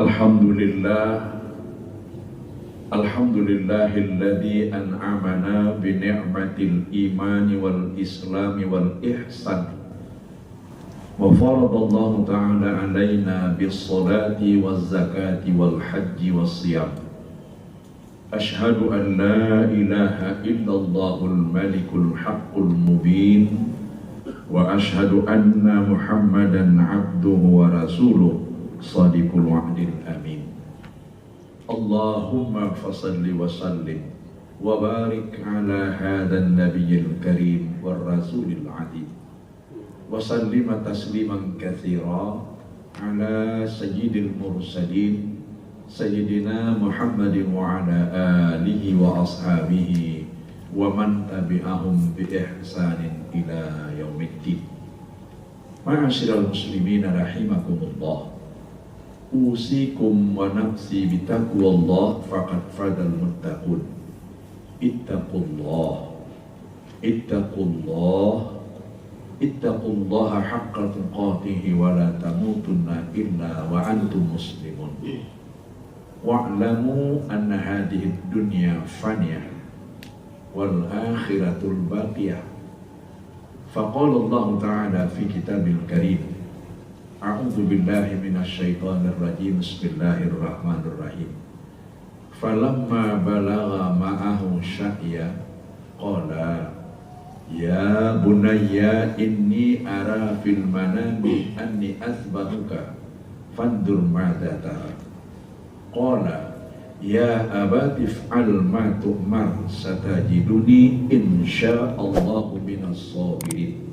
Alhamdulillah, alhamdulillahilladzi an'amana bi ni'matil imani wal islami wal ihsan. Wa faradallahu ta'ala alaina bis salati waz zakati wal hajji was siyam. Ashhadu an la ilaha illallahul malikul haqqul mubin wa ashhadu anna Muhammadan abduhu wa rasuluh Shadiqul wa'dil amin. Allahumma fasalli wa sallim wa barik ala hadan nabiyyil karim war rasulil adim wa sallima tasliman katsira ala sayyidil mursalin sayyidina Muhammadin wa ala alihi wa ashabihi wa man tabi'ahum bi ihsanin ila yaumiddin. Ma'asyiral muslimin rahimakumullah. Usikum wa nafsi bitaqwallah faqad fadal muttaqun. Ittaqullah, ittaqullah, ittaqullaha haqqa tuqatih wa la tamutunna illa wa antum muslimun. Wa'lamu anna hadhihi dunya faniyah wal akhiratul baqiyah. Faqala Allah Ta'ala fi kitabil karim, A'udzu billahi minasy syaithanir rajim. Bismillahirrahmanirrahim. Falamma balagha ma'ahu sya'ya qala ya bunayya inni ara fil manami anni asbahuka fandur madza tara. Qala ya abati if'al ma tu'mar satajiduni insyaallahu minas sabirin.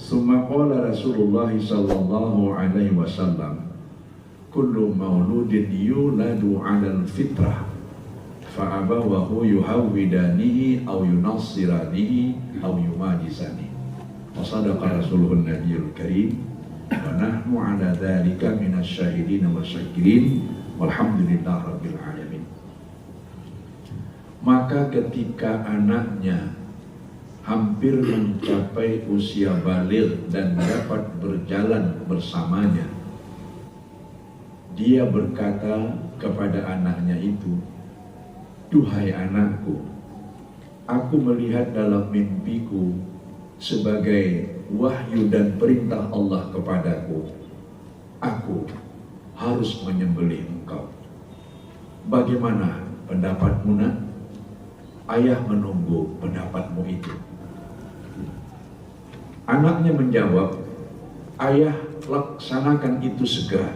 Summa qala Rasulullah sallallahu alaihi wasallam, kullu mauludin yuladu 'alal fitrah fa abawahu yuhawwidanihi aw yunassiranihi aw yumajisanihi. Wa sadaqa Rasulun Nabiyul Karim wa nahnu 'ala dzalika minasy syahidin wa syakirin walhamdulillahi rabbil alamin. Maka ketika anaknya hampir mencapai usia baligh dan dapat berjalan bersamanya, dia berkata kepada anaknya itu, duhai anakku, aku melihat dalam mimpiku sebagai wahyu dan perintah Allah kepadaku, aku harus menyembelih engkau. Bagaimana pendapatmu nak? Ayah menunggu pendapatmu itu. Anaknya menjawab, ayah laksanakan itu segera.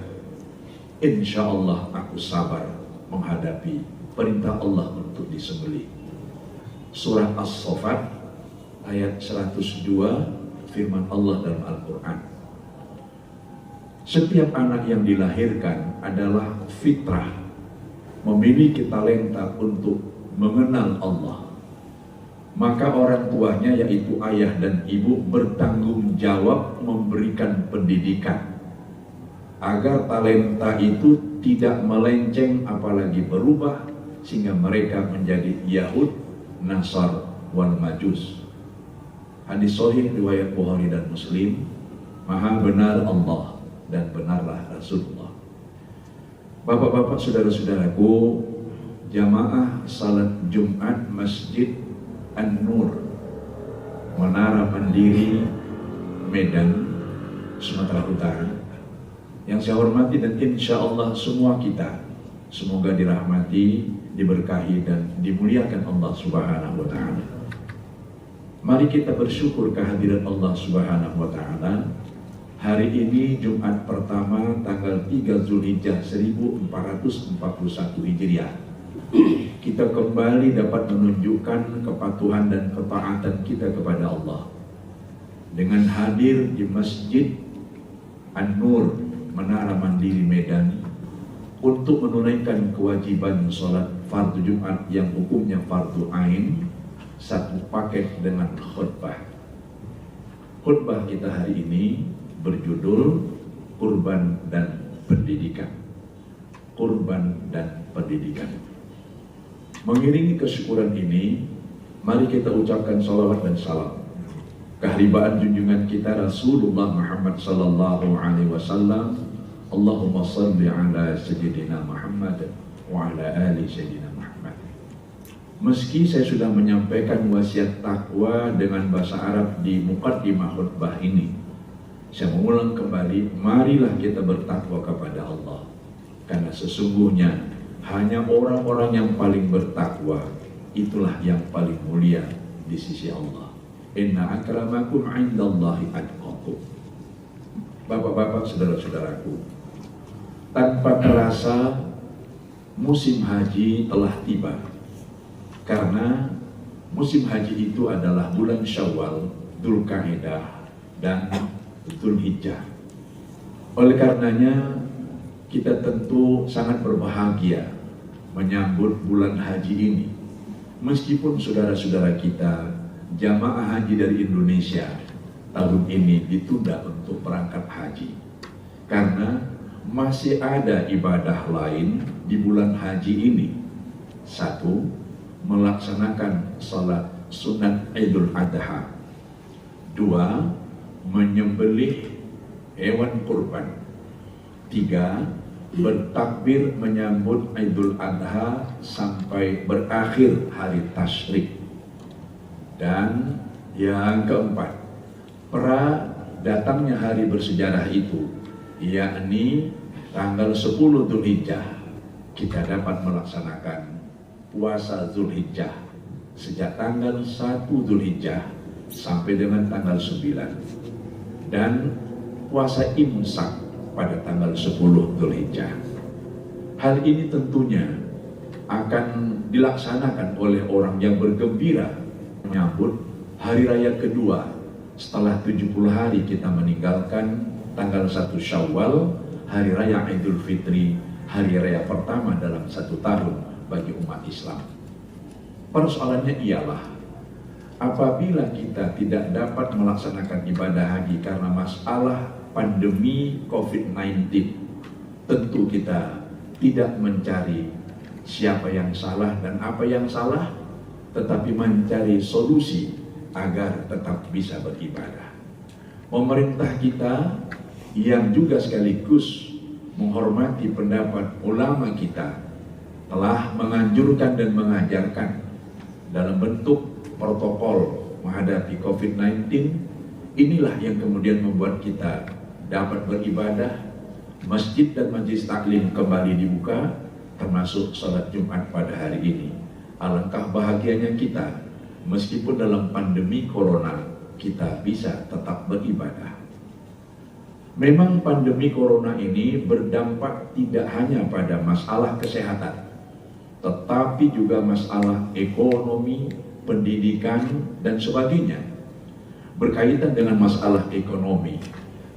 Insya Allah aku sabar menghadapi perintah Allah untuk disembelih. Surat As-Saffat ayat 102, firman Allah dalam Al-Quran. Setiap anak yang dilahirkan adalah fitrah, memiliki talenta untuk mengenal Allah. Maka orang tuanya yaitu ayah dan ibu bertanggung jawab memberikan pendidikan agar talenta itu tidak melenceng apalagi berubah sehingga mereka menjadi Yahud, Nasar, wal Majus. Hadis sahih riwayat Bukhari dan Muslim. Maha benar Allah dan benarlah Rasulullah. Bapak-bapak, saudara-saudaraku, jamaah salat Jumat Masjid An-Nur, Menara Mandiri, Medan, Sumatera Utara, yang saya hormati dan insya Allah semua kita semoga dirahmati, diberkahi dan dimuliakan Allah Subhanahu wa Ta'ala. Mari kita bersyukur kehadiran Allah Subhanahu wa Ta'ala. Hari ini Jumat pertama tanggal 3 Zulhijjah 1441 Hijriah. Kita kembali dapat menunjukkan kepatuhan dan ketaatan kita kepada Allah dengan hadir di Masjid An-Nur, Menara Mandiri, Medan, untuk menunaikan kewajiban sholat fardu Jumat yang hukumnya fardu ain, satu paket dengan khutbah. Khutbah kita hari ini berjudul Kurban dan Pendidikan. Kurban dan Pendidikan. Mengiringi kesyukuran ini, mari kita ucapkan salawat dan salam keharibaan junjungan kita Rasulullah Muhammad sallallahu alaihi wasallam. Allahumma salli ala Sayyidina Muhammad wa ala ali Sayyidina Muhammad. Meski saya sudah menyampaikan wasiat takwa dengan bahasa Arab di muqaddimah khutbah ini, saya mengulang kembali, marilah kita bertakwa kepada Allah. Karena sesungguhnya hanya orang-orang yang paling bertakwa itulah yang paling mulia di sisi Allah. Inna akramakum indallahi atqakum. Bapak-bapak, saudara-saudaraku, tanpa terasa musim haji telah tiba. Karena musim haji itu adalah bulan Syawal, Dzulqa'dah, dan Dzulhijjah. Oleh karenanya kita tentu sangat berbahagia menyambut bulan haji ini. Meskipun saudara-saudara kita jamaah haji dari Indonesia tahun ini ditunda untuk berangkat haji. Karena masih ada ibadah lain di bulan haji ini. Satu, melaksanakan salat sunat Idul Adha. Dua, menyembelih hewan kurban. Tiga, bertakbir menyambut Idul Adha sampai berakhir hari tasyrik. Dan yang keempat, datangnya hari bersejarah itu, yakni tanggal 10 Dzulhijjah, kita dapat melaksanakan puasa Dzulhijjah sejak tanggal 1 Dzulhijjah sampai dengan tanggal 9, dan puasa imsak pada tanggal 10 Dzulhijjah. Hal ini tentunya akan dilaksanakan oleh orang yang bergembira menyambut hari raya kedua setelah 70 hari kita meninggalkan tanggal 1 Syawal, hari raya Idul Fitri, hari raya pertama dalam satu tahun bagi umat Islam. Persoalannya ialah, apabila kita tidak dapat melaksanakan ibadah haji karena masalah pandemi COVID-19, tentu kita tidak mencari siapa yang salah dan apa yang salah, tetapi mencari solusi agar tetap bisa beribadah. Pemerintah kita yang juga sekaligus menghormati pendapat ulama kita telah menganjurkan dan mengajarkan dalam bentuk protokol menghadapi COVID-19. Inilah yang kemudian membuat kita dapat beribadah. Masjid dan majelis taklim kembali dibuka, termasuk sholat Jumat pada hari ini. Alangkah bahagianya kita, meskipun dalam pandemi corona kita bisa tetap beribadah. Memang pandemi corona ini berdampak tidak hanya pada masalah kesehatan, tetapi juga masalah ekonomi, pendidikan, dan sebagainya. Berkaitan dengan masalah ekonomi,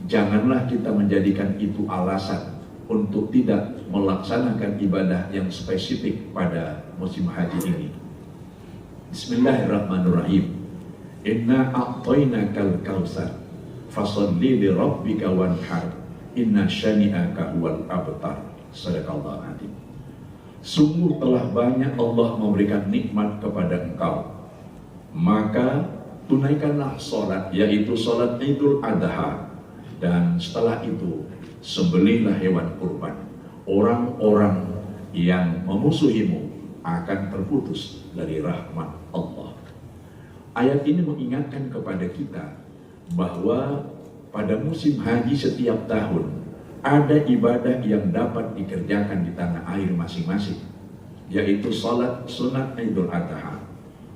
janganlah kita menjadikan itu alasan untuk tidak melaksanakan ibadah yang spesifik pada musim haji ini. Bismillahirrahmanirrahim. Inna a'tainakal kautsar fasholli li rabbika wanhar inna syani'aka huwal abtar. Shadaqallahu adzim. Sungguh telah banyak Allah memberikan nikmat kepada engkau, maka tunaikanlah sholat, yaitu sholat Idul Adha, dan setelah itu sembelihlah hewan kurban. Orang-orang yang memusuhimu akan terputus dari rahmat Allah. Ayat ini mengingatkan kepada kita bahwa pada musim haji setiap tahun ada ibadah yang dapat dikerjakan di tanah air masing-masing, yaitu salat sunat Idul Adha.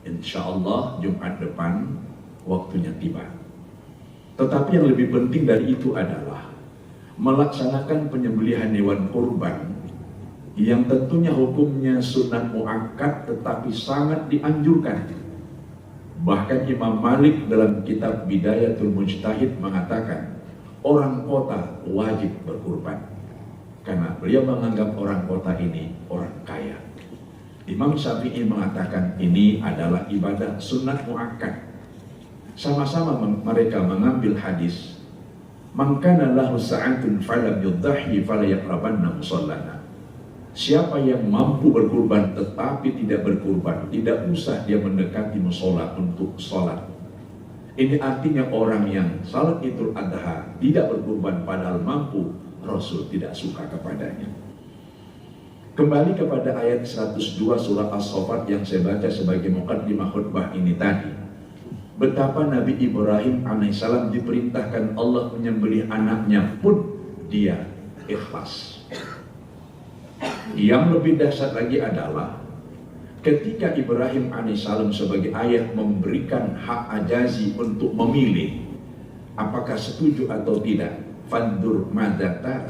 Insya Allah Jumat depan waktunya tiba. Tetapi yang lebih penting dari itu adalah melaksanakan penyembelihan hewan kurban yang tentunya hukumnya sunat muakkad tetapi sangat dianjurkan. Bahkan Imam Malik dalam kitab Bidayatul Mujtahid mengatakan orang kota wajib berkurban, karena beliau menganggap orang kota ini orang kaya. Imam Syafi'i mengatakan ini adalah ibadah sunat muakkad. Sama-sama mereka mengambil hadis, man kana lahu sa'atun falam yudhahi fala yaqrabanna musallana. Siapa yang mampu berkurban tetapi tidak berkurban, tidak usah dia mendekati musola untuk sholat. Ini artinya orang yang salat Idul Adha tidak berkurban padahal mampu, Rasul tidak suka kepadanya. Kembali kepada ayat 102 surah As-Saffat yang saya baca sebagai muqaddimah khutbah ini tadi. Betapa Nabi Ibrahim alaihissalam diperintahkan Allah menyembelih anaknya pun dia ikhlas. Yang lebih dahsyat lagi adalah ketika Ibrahim alaihissalam sebagai ayah memberikan hak ajazi untuk memilih apakah setuju atau tidak, fandur madatar,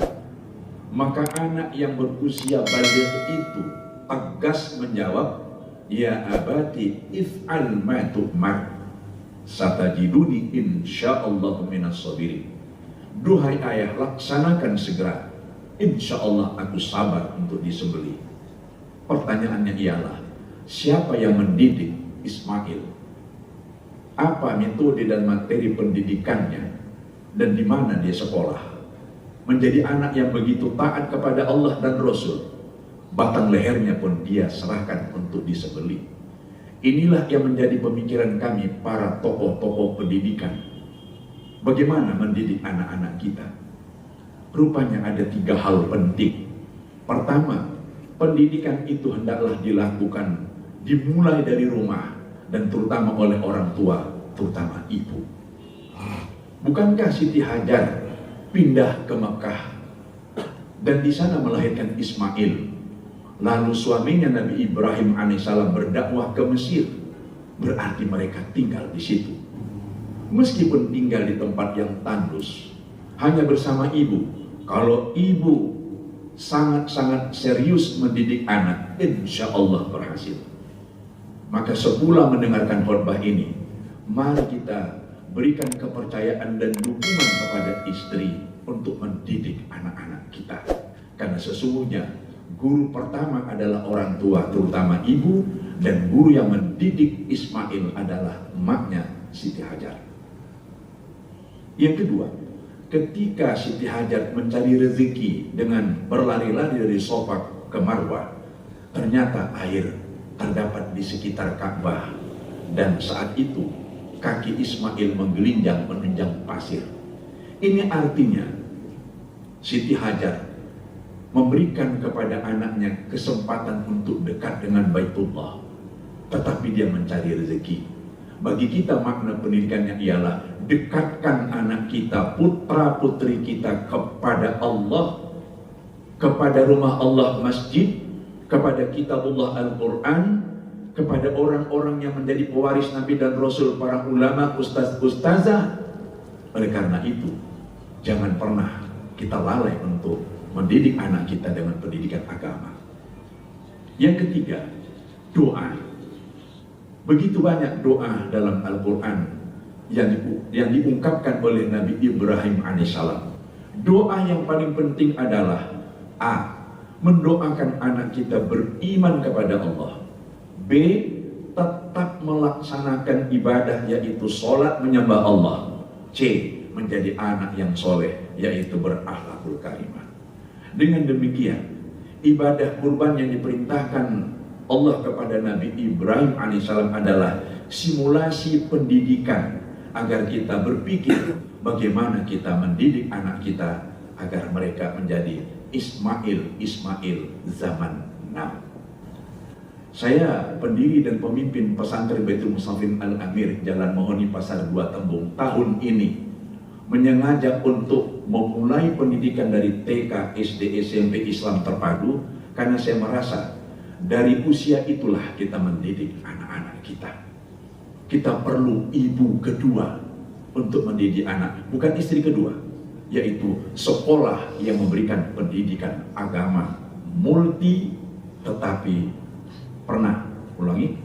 maka anak yang berusia baligh itu tegas menjawab, ya abati if'al ma tu'mar satajiduni insyaallah minas sabirin. Duhai ayah, laksanakan segera, insyaallah aku sabar untuk disembelih. Pertanyaannya ialah, siapa yang mendidik Ismail? Apa metode dan materi pendidikannya? Dan di mana dia sekolah? Menjadi anak yang begitu taat kepada Allah dan Rasul, batang lehernya pun dia serahkan untuk disembelih. Inilah yang menjadi pemikiran kami para tokoh-tokoh pendidikan. Bagaimana mendidik anak-anak kita? Rupanya ada 3 hal penting. Pertama, pendidikan itu hendaklah dilakukan dimulai dari rumah dan terutama oleh orang tua, terutama ibu. Bukankah Siti Hajar pindah ke Mekah dan di sana melahirkan Ismail? Lalu suaminya Nabi Ibrahim alaihissalam berdakwah ke Mesir. Berarti mereka tinggal di situ. Meskipun tinggal di tempat yang tandus, hanya bersama ibu. Kalau ibu sangat-sangat serius mendidik anak, insya Allah berhasil. Maka sepulang mendengarkan khutbah ini, mari kita berikan kepercayaan dan dukungan kepada istri untuk mendidik anak-anak kita. Karena sesungguhnya guru pertama adalah orang tua, terutama ibu, dan guru yang mendidik Ismail adalah emaknya Siti Hajar. Yang kedua, ketika Siti Hajar mencari rezeki dengan berlari-lari dari Safa ke Marwah, ternyata air terdapat di sekitar Ka'bah, dan saat itu kaki Ismail menggelinjang menunjang pasir. Ini artinya Siti Hajar memberikan kepada anaknya kesempatan untuk dekat dengan Baitullah, tetapi dia mencari rezeki. Bagi kita makna pendidikannya ialah dekatkan anak kita, putra putri kita kepada Allah, kepada rumah Allah masjid, kepada kitabullah Al-Quran, kepada orang-orang yang menjadi pewaris Nabi dan Rasul, para ulama, ustaz-ustazah. Oleh karena itu, jangan pernah kita lalai untuk mendidik anak kita dengan pendidikan agama. Yang ketiga, doa. Begitu banyak doa dalam Al-Quran yang diungkapkan oleh Nabi Ibrahim alaihissalam. Doa yang paling penting adalah A. Mendoakan anak kita beriman kepada Allah. B. Tetap melaksanakan ibadah, yaitu sholat menyembah Allah. C. Menjadi anak yang soleh, yaitu berakhlakul karimah. Dengan demikian, ibadah kurban yang diperintahkan Allah kepada Nabi Ibrahim alaihissalam adalah simulasi pendidikan agar kita berpikir bagaimana kita mendidik anak kita agar mereka menjadi Ismail zaman now. Saya pendiri dan pemimpin pesantren Baitul Musafin Al-Amir Jalan Mohoni Pasar 2 Tembung tahun ini mengajak untuk memulai pendidikan dari TK, SD, SMP Islam terpadu, karena saya merasa dari usia itulah kita mendidik anak-anak kita. Kita perlu ibu kedua untuk mendidik anak, bukan istri kedua, yaitu sekolah yang memberikan pendidikan agama multi tetapi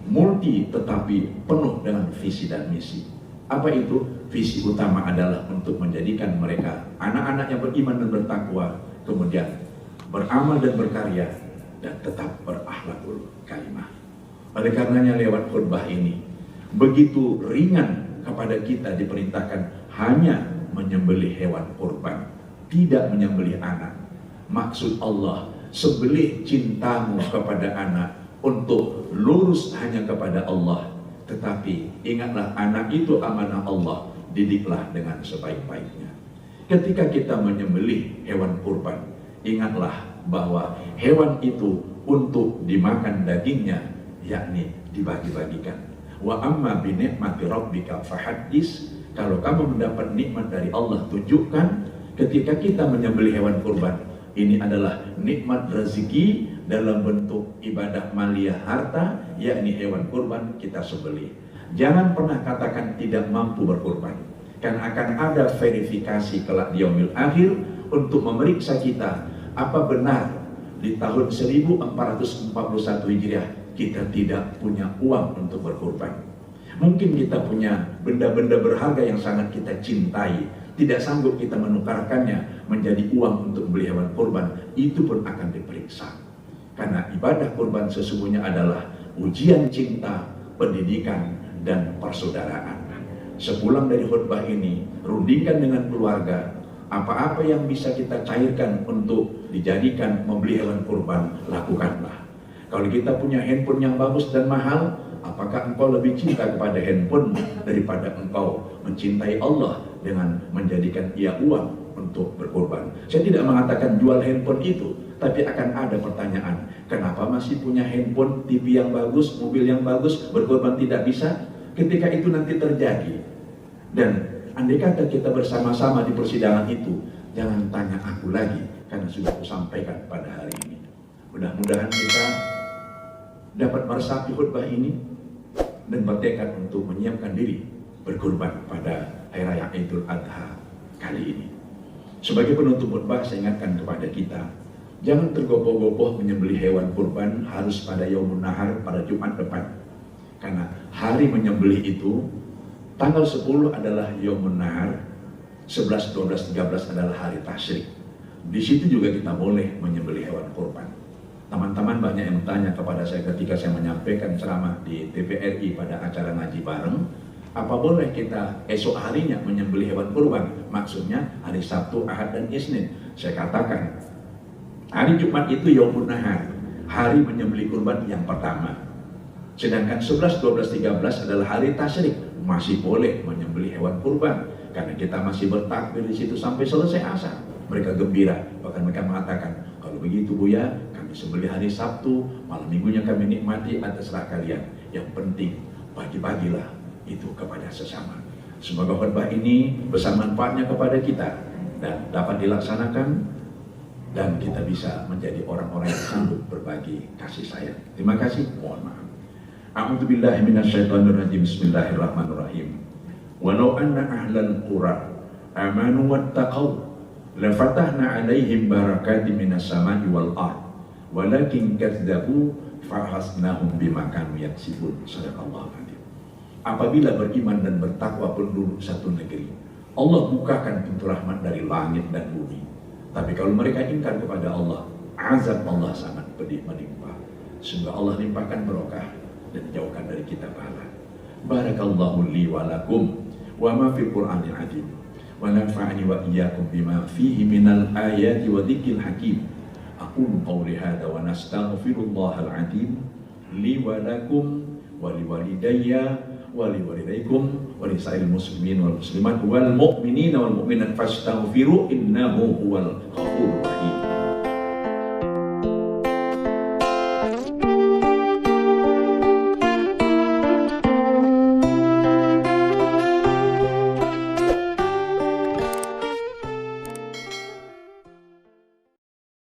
multi tetapi penuh dengan visi dan misi. Apa itu? Visi utama adalah untuk menjadikan mereka anak-anak yang beriman dan bertakwa, kemudian beramal dan berkarya, dan tetap berakhlakul karimah. Oleh karenanya lewat khutbah ini begitu ringan kepada kita diperintahkan hanya menyembelih hewan kurban, tidak menyembelih anak. Maksud Allah, sebelih cintamu kepada anak untuk lurus hanya kepada Allah. Tetapi ingatlah, anak itu amanah Allah, didiklah dengan sebaik-baiknya. Ketika kita menyembelih hewan kurban, ingatlah bahwa hewan itu untuk dimakan dagingnya, yakni dibagi-bagikan. Wa amma bi ni'mati rabbika fahaddis. Kalau kamu mendapat nikmat dari Allah, tunjukkan. Ketika kita menyembelih hewan kurban, ini adalah nikmat rezeki dalam bentuk ibadah maliyah harta, yakni hewan kurban kita sembelih. Jangan pernah katakan tidak mampu berkurban, karena akan ada verifikasi kelak di yaumil akhir untuk memeriksa kita apa benar di tahun 1441 Hijriah kita tidak punya uang untuk berkurban. Mungkin kita punya benda-benda berharga yang sangat kita cintai, tidak sanggup kita menukarkannya menjadi uang untuk beli hewan kurban, itu pun akan diperiksa. Karena ibadah kurban sesungguhnya adalah ujian cinta, pendidikan, dan persaudaraan. Sepulang dari khutbah ini, rundingkan dengan keluarga, apa-apa yang bisa kita cairkan untuk dijadikan membeli hewan kurban, lakukanlah. Kalau kita punya handphone yang bagus dan mahal, apakah engkau lebih cinta kepada handphone daripada engkau mencintai Allah dengan menjadikan ia uang untuk berkorban? Saya tidak mengatakan jual handphone itu, tapi akan ada pertanyaan, kenapa masih punya handphone, TV yang bagus, mobil yang bagus, berkorban tidak bisa? Ketika itu nanti terjadi, dan andai kata kita bersama-sama di persidangan itu, jangan tanya aku lagi, karena sudah aku sampaikan pada hari ini. Mudah-mudahan kita dapat meresapi khutbah ini dan bertekad untuk menyiapkan diri berkorban pada Hari Raya Idul Adha kali ini. Sebagai penutup khutbah, saya ingatkan kepada kita, jangan tergopoh-gopoh menyembelih hewan kurban harus pada Yaumun Nahar, pada Jumat depan. Karena hari menyembelih itu, tanggal 10 adalah Yaumun Nahar, 11, 12, 13 adalah hari tasyrik. Di situ juga kita boleh menyembelih hewan kurban. Teman-teman banyak yang bertanya kepada saya ketika saya menyampaikan ceramah di TVRI pada acara ngaji bareng, apa boleh kita esok harinya menyembelih hewan kurban? Maksudnya hari Sabtu, Ahad, dan Isnin. Saya katakan, hari Jumat itu Yaumun Nahar, hari menyembelih kurban yang pertama. Sedangkan 11, 12, 13 adalah hari tasyrik, masih boleh menyembelih hewan kurban karena kita masih bertakbir di situ sampai selesai asar. Mereka gembira, bahkan mereka mengatakan, kalau begitu Buya, kami sembelih hari Sabtu, malam minggunya kami nikmati atas kalian. Yang penting bagi-bagilah itu kepada sesama. Semoga khutbah ini bermanfaatnya kepada kita dan dapat dilaksanakan, dan kita bisa menjadi orang-orang yang sanggup berbagi kasih sayang. Terima kasih, mohon maaf. A'udzubillahi minasyaitonirrajim. Bismillahirrahmanirrahim. Walau anna ahlal qura amanu wattaqau lafatahna 'alaihim barakatim minas sama'i wal ardh walakin kadzdzabu fahasnahum bima kanu yaksibun. Shadaqallahu adzim. Apabila beriman dan bertakwa penduduk satu negeri, Allah bukakan pintu rahmat dari langit dan bumi. Tapi kalau mereka ingkar kepada Allah, azab Allah sangat pedih melimpah. Sehingga Allah limpahkan barokah dan jauhkan dari kita bala. Barakallahu li wa lakum wa ma fil Qur'anil azim wa nafa'ani wa iyyakum bima fihi minal ayati wa dzikril hakim. Aqulu qawli hadza wa nastaghfirullahal azim li wa lakum wa li walidayya wa li walidaykum wa li sa'il muslimin wal muslimat wal mu'minina wal mu'minat fastaghfiru innahu huwal ghafurur rahim.